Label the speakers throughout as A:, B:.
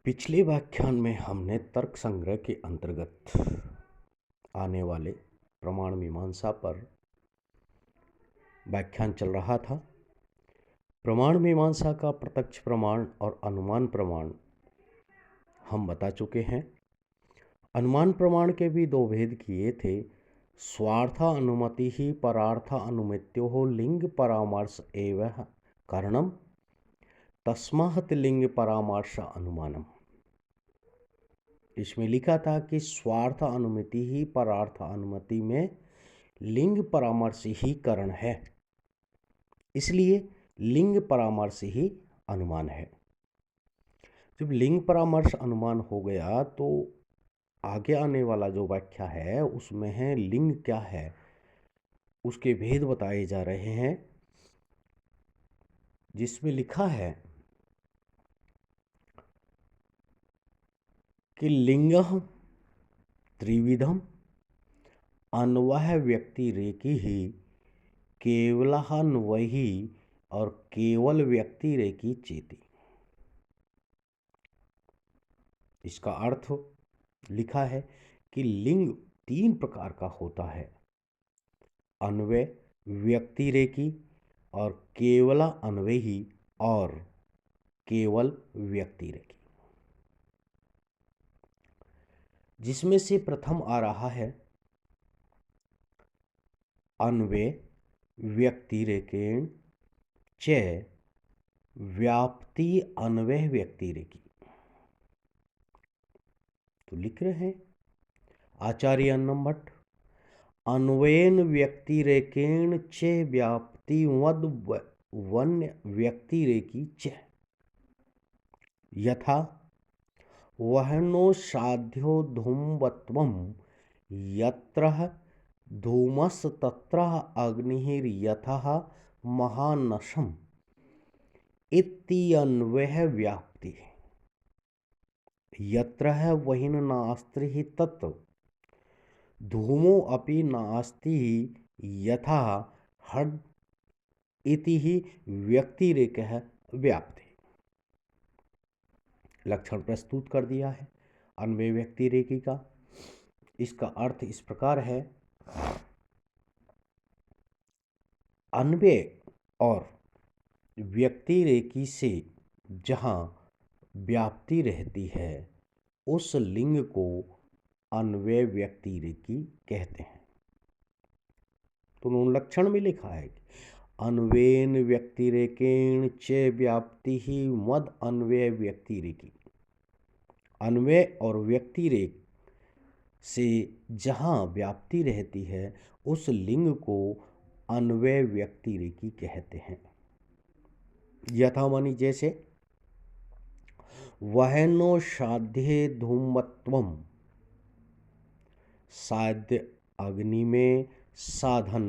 A: पिछले व्याख्यान में हमने तर्क संग्रह के अंतर्गत आने वाले प्रमाण मीमांसा पर व्याख्यान चल रहा था। प्रमाण मीमांसा का प्रत्यक्ष प्रमाण और अनुमान प्रमाण हम बता चुके हैं। अनुमान प्रमाण के भी दो भेद किए थे। स्वार्थ अनुमति ही परार्थ अनुमित्यो लिंग परामर्श एव कारणम तस्मात् लिंग परामर्श अनुमानम। इसमें लिखा था कि स्वार्थ अनुमति ही परार्थ अनुमति में लिंग परामर्श ही कारण है, इसलिए लिंग परामर्श ही अनुमान है। जब लिंग परामर्श अनुमान हो गया तो आगे आने वाला जो व्याख्या है उसमें है लिंग क्या है, उसके भेद बताए जा रहे हैं, जिसमें लिखा है कि लिंगः त्रिविधम अन्वय व्यक्ति रेकी ही केवलान्वयी और केवल व्यक्ति रेकी चेती। इसका अर्थ लिखा है कि लिंग तीन प्रकार का होता है, अन्वय, व्यक्ति रेकी और केवला अन्वयी और केवल व्यक्ति रेकी। जिसमें से प्रथम आ रहा है अन्वय व्यक्तिरेकेण च व्याप्ति अन्वय व्यक्तिरेकी। तो लिख रहे हैं आचार्य अन्नम भट्ट, अन्वयन व्यक्तिरेकेण च व्याप्ति वद वन्य व्यक्तिरेकी च यथा वहनो साध्यो धूमवत्वम यत्र धूमस् तत्र अग्निर्यथा महानशम इत्यन्वय व्याप्ति यत्र वहिन नास्ति तत्र धूमो अपि नास्ति यथा हड इति व्यक्तिरेकः व्याप्ति। लक्षण प्रस्तुत कर दिया है अन्वय व्यक्तिरेकी का। इसका अर्थ इस प्रकार है, अन्वय और व्यक्तिरेकी से जहाँ व्याप्ति रहती है उस लिंग को अन्वय व्यक्तिरेकी कहते हैं। तो लक्षण में लिखा है कि अन्वयन व्यक्तिरेकेण च व्याप्ति ही मद अन्वय व्यक्तिरेकी। अन्वय और व्यक्तिरेक से जहाँ व्याप्ति रहती है उस लिंग को अन्वय व्यक्तिरेकी कहते हैं। यथा मानी जैसे वहनो साध्य धूमत्वम, साध्य अग्नि में साधन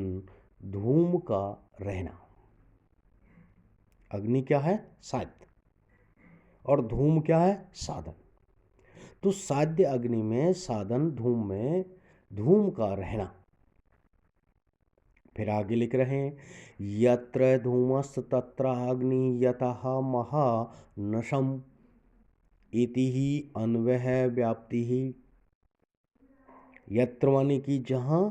A: धूम का रहना। अग्नि क्या है? साध्य, और धूम क्या है? साधन। तो साध्य अग्नि में, साधन धूम में धूम का रहना। फिर आगे लिख रहे हैं यत्र धूमस् तत्र अग्नि यतः महानशम इति ही अन्वय व्याप्ति ही। यत्र माने कि जहाँ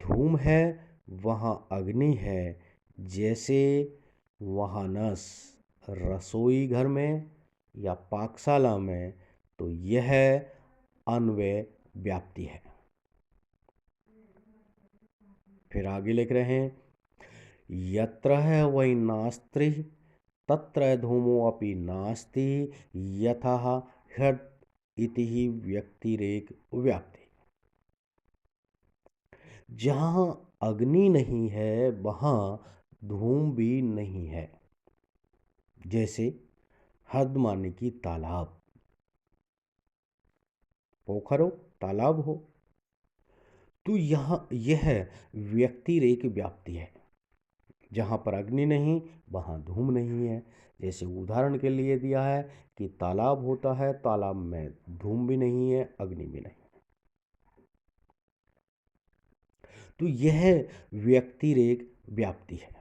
A: धूम है वहाँ अग्नि है, जैसे वहाँ नस रसोई घर में या पाकशाला में, तो यह अन्वय व्याप्ति है। फिर आगे लिख रहे हैं यत्र है वही नास्ति तत्र धूमो अपि नास्ति यथा हृद इति ही व्यक्तिरेक व्याप्ति। जहाँ अग्नि नहीं है वहाँ धूम भी नहीं है, जैसे हद माने की तालाब, पोखर हो, तालाब हो। तो यहाँ यह व्यक्तिरेक व्याप्ति है। जहाँ पर अग्नि नहीं वहाँ धूम नहीं है। जैसे उदाहरण के लिए दिया है कि तालाब होता है, तालाब में धूम भी नहीं है, अग्नि भी नहीं। तो यह व्यक्तिरेक व्याप्ति है।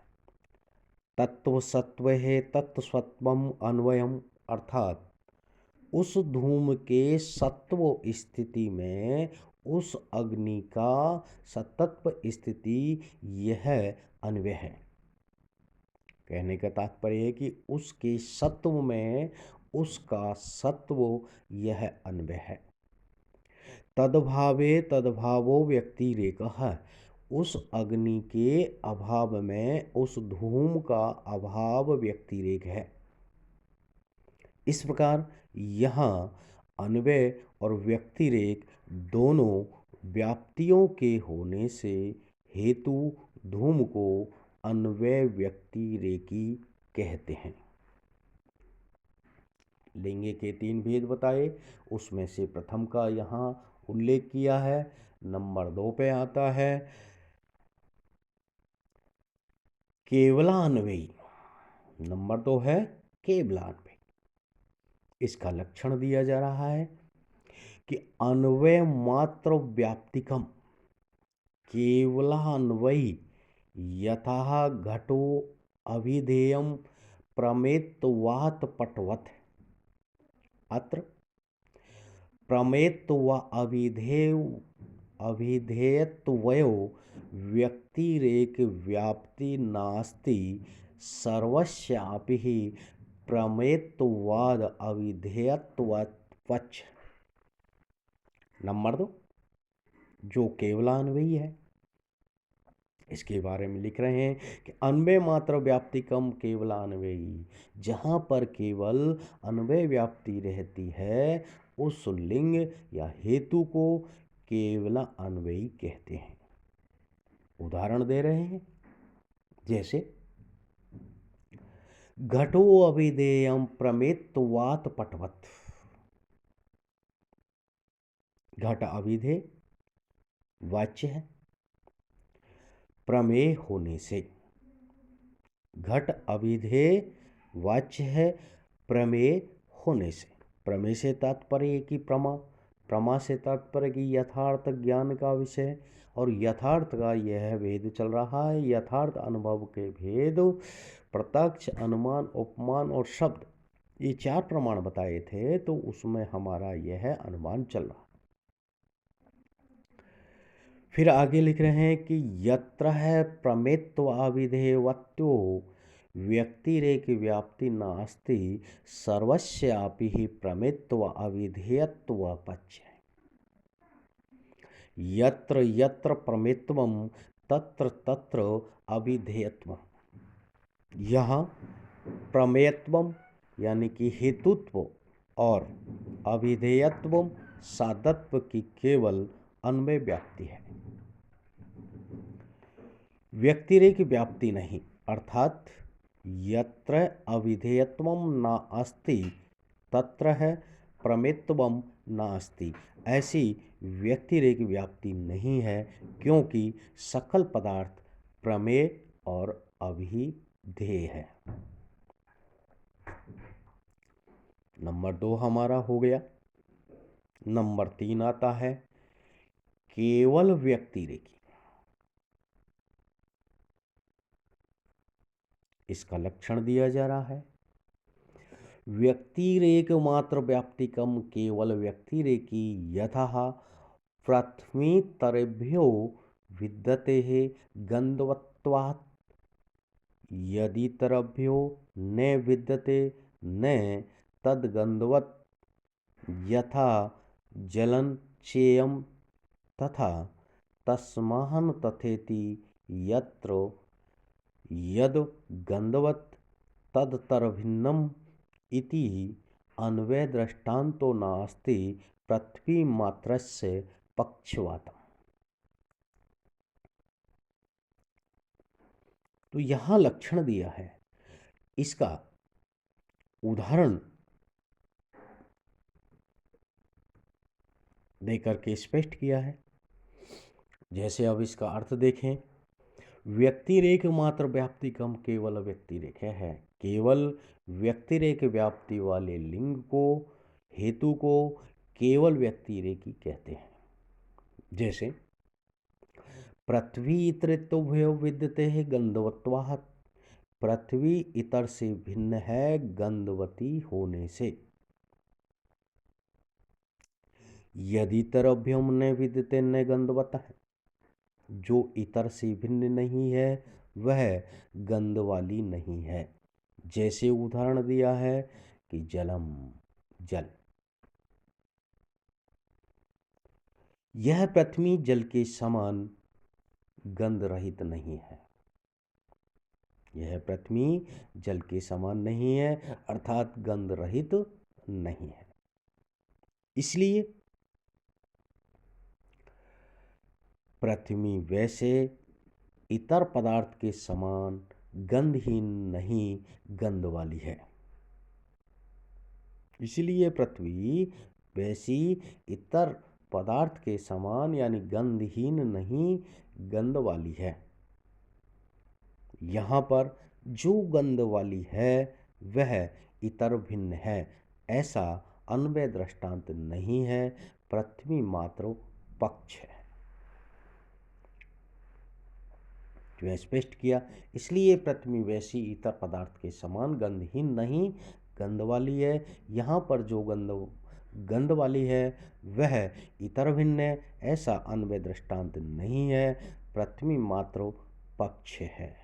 A: तत्व सत्व है तत्सत्वम अन्वयम, अर्थात उस धूम के सत्व स्थिति में उस अग्नि का सतत्व स्थिति यह अन्वय है। कहने का तात्पर्य है कि उसके सत्व में उसका सत्व यह अन्वय है। तद्भावे तद्भावो व्यक्तिरेकः, उस अग्नि के अभाव में उस धूम का अभाव व्यक्तिरेक है। इस प्रकार यहाँ अन्वय और व्यक्तिरेक दोनों व्याप्तियों के होने से हेतु धूम को अन्वय व्यक्तिरेकी कहते हैं। लिंग के 3 भेद बताए, उसमें से प्रथम का यहाँ उल्लेख किया है। नंबर 2 पे आता है केवलान्वयी। नंबर 2 है केवलान्वयी। इसका लक्षण दिया जा रहा है कि अन्वय मात्र व्याप्तिकम केवलान्वयी यथा घटो अभिधेयम प्रमेत्वात् पटवत्। अत्र प्रमेत्व अभिधेयत्वयो व्यक्तिरेक व्याप्ति नास्ति सर्वस्यापि हि प्रमेत्वाद अविधेयत्वच्च। नंबर 2 जो केवलान्वयी है, इसके बारे में लिख रहे हैं कि अन्वय मात्र व्याप्तिकम केवलान्वयी, जहाँ पर केवल अन्वय व्याप्ति रहती है उस लिंग या हेतु को केवलान्वयी कहते हैं। उदाहरण दे रहे हैं, जैसे घटो अभिधेयम प्रमेत्वात् पटवत्। घट अभिधेय वाच्य है, प्रमेय होने से। घट अभिधेय वाच्य है, प्रमेय होने से। प्रमेय से तात्पर्य कि प्रमा से तात्पर्य कि यथार्थ ज्ञान का विषय, और यथार्थ का यह भेद चल रहा है। यथार्थ अनुभव के भेद प्रत्यक्ष, अनुमान, उपमान और शब्द, ये 4 प्रमाण बताए थे, तो उसमें हमारा यह अनुमान चल रहा। फिर आगे लिख रहे हैं कि यत्र है प्रमेत्व अविधेयत्वो व्यक्तिरेक व्याप्ति नास्ति सर्वस्यापि ही प्रमेत्व अविधेयत्व पक्ष। यत्र यत्र प्रमेत्वम तत्र तत्र अविधेयत्वम। यहाँ प्रमेयत्वम यानी कि हेतुत्व और अविधेयत्वम साधत्व की केवल अन्वय व्याप्ति है, व्यक्तिरेक व्याप्ति नहीं। अर्थात यत्र अविधेयत्वम न अस्ति तत्र है प्रमेत्वम न अस्ति, ऐसी व्यक्तिरेक व्याप्ति नहीं है, क्योंकि सकल पदार्थ प्रमेय और अभिधेय है। नंबर 2 हमारा हो गया। नंबर 3 आता है केवल व्यक्तिरेकी। इसका लक्षण दिया जा रहा है, व्यक्तिरेक मात्र व्याप्तिकम केवल व्यक्तिरेकी यथा पृथ्वीतरेभ्यो विद्यते गन्धवत्वात्, यदितरेभ्यो न विद्यते न तद्गन्धवत्, यथा जलं चेयं तथा तस्माहं तथेति यत्र यद गन्धवत् तदतरभिन्नम् इति अन्वय दृष्टान्तो नास्ति पृथ्वी मात्रस्य पक्षवातम्। तो यहाँ लक्षण दिया है, इसका उदाहरण देकर के स्पष्ट किया है। जैसे अब इसका अर्थ देखें, व्यक्तिरेक मात्र व्याप्तिकम केवल व्यक्तिरेक है। केवल व्यक्तिरेक व्याप्ति वाले लिंग को, हेतु को केवल व्यक्तिरेकी कहते हैं। जैसे पृथ्वी इतरेभ्यो विद्यते है गंधवत्वात्, पृथ्वी इतर से भिन्न है गंधवती होने से। यदितरभ्यम न विद्यते न गंधवतः, जो इतर से भिन्न नहीं है वह गंध वाली नहीं है। जैसे उदाहरण दिया है कि जलम, जल। यह पृथ्वी जल के समान गंध रहित नहीं है। यह पृथ्वी जल के समान नहीं है, अर्थात गंध रहित नहीं है। इसलिए पृथ्वी वैसे इतर पदार्थ के समान गंधहीन नहीं, गंध वाली है। इसलिए पृथ्वी वैसी इतर पदार्थ के समान यानी गंधहीन नहीं, गंध वाली है। यहाँ पर जो गंध वाली है वह इतर भिन्न है, ऐसा अन्वय दृष्टांत नहीं है, पृथ्वी मात्र पक्ष है। जो स्पष्ट किया, इसलिए पृथ्वी वैसी इतर पदार्थ के समान गंधहीन नहीं, गंध वाली है। यहाँ पर जो गंध वाली है वह इतर भिन्न है, ऐसा अन्वय दृष्टांत नहीं है, पृथ्वी मात्र पक्ष है।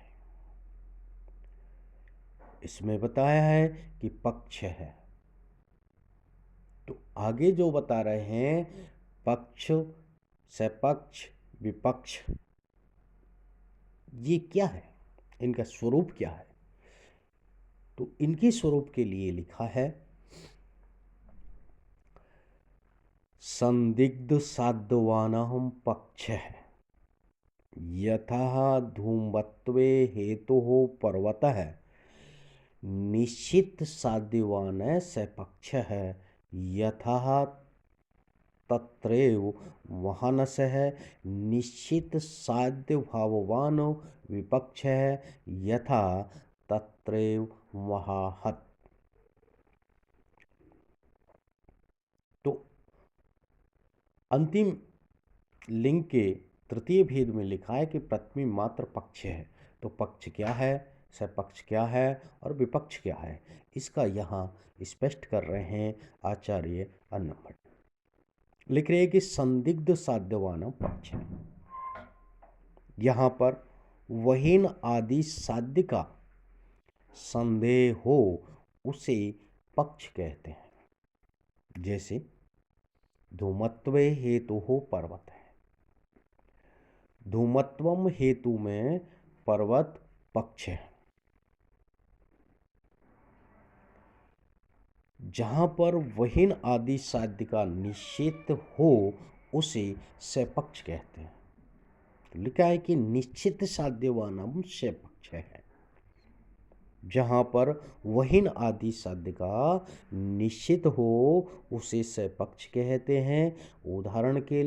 A: इसमें बताया है कि पक्ष है। तो आगे जो बता रहे हैं पक्ष, सपक्ष, विपक्ष, ये क्या है, इनका स्वरूप क्या है। तो इनके स्वरूप के लिए लिखा है संदिग्ध साध्यवानहं पक्षः यथा धूमत्वे हेतुः पर्वतः निश्चित साध्यवान स पक्षः यथा तत्रैव महानसः निश्चित साध्य भाववान विपक्षः यथा तत्रैव महाहत। तो अंतिम लिंग के तृतीय भेद में लिखा है कि पृथ्वी मात्र पक्ष है। तो पक्ष क्या है, सपक्ष क्या है और विपक्ष क्या है, इसका यहाँ स्पष्ट कर रहे हैं आचार्य अन्नभट्ट। लिख रहे हैं कि संदिग्ध साध्यवान पक्ष है। यहाँ पर वहीन आदि साध्य का संदेह हो उसे पक्ष कहते हैं। जैसे धूमत्वे हेतु हो पर्वत है, धूमत्वम हेतु में पर्वत पक्ष है। जहां पर वहीन आदि साध्य का निश्चित हो उसे सपक्ष कहते हैं। तो लिखा है कि निश्चित साध्यवानम सपक्ष है। जहां पर वहीन आदि साध्य का निश्चित हो उसे सपक्ष कहते हैं। उदाहरण के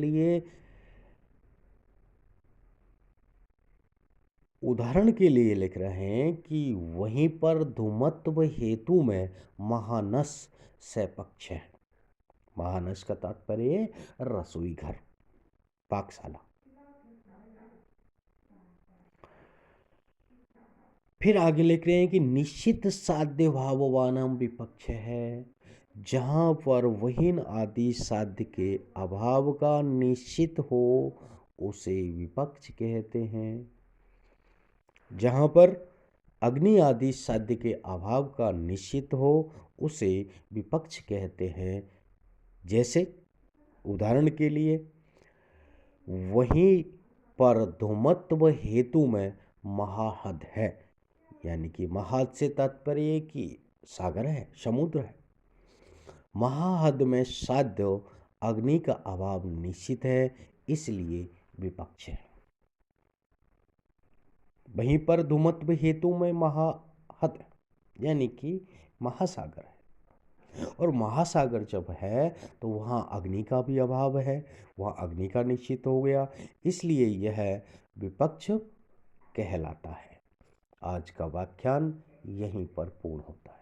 A: लिए लिख रहे हैं कि वहीं पर धूमत्व हेतु में महानस सपक्ष है। महानस का तात्पर्य रसोई घर, पाकशाला। फिर आगे लिख रहे हैं कि निश्चित साध्य भाववानम विपक्ष है। जहां पर वहीन आदि साध्य के अभाव का निश्चित हो उसे विपक्ष कहते हैं। जहां पर अग्नि आदि साध्य के अभाव का निश्चित हो उसे विपक्ष कहते हैं। जैसे उदाहरण के लिए वहीं पर धूमत्व हेतु में महाहद है, यानी कि महाहद से तात्पर्य कि सागर है, समुद्र है। महाहद में साध्य अग्नि का अभाव निश्चित है, इसलिए विपक्ष है। वहीं पर धूमत्व हेतु में महाहद यानी कि महासागर है, और महासागर जब है तो वहाँ अग्नि का भी अभाव है, वहाँ अग्नि का निश्चित हो गया, इसलिए यह विपक्ष कहलाता है। आज का व्याख्यान यहीं पर पूर्ण होता है।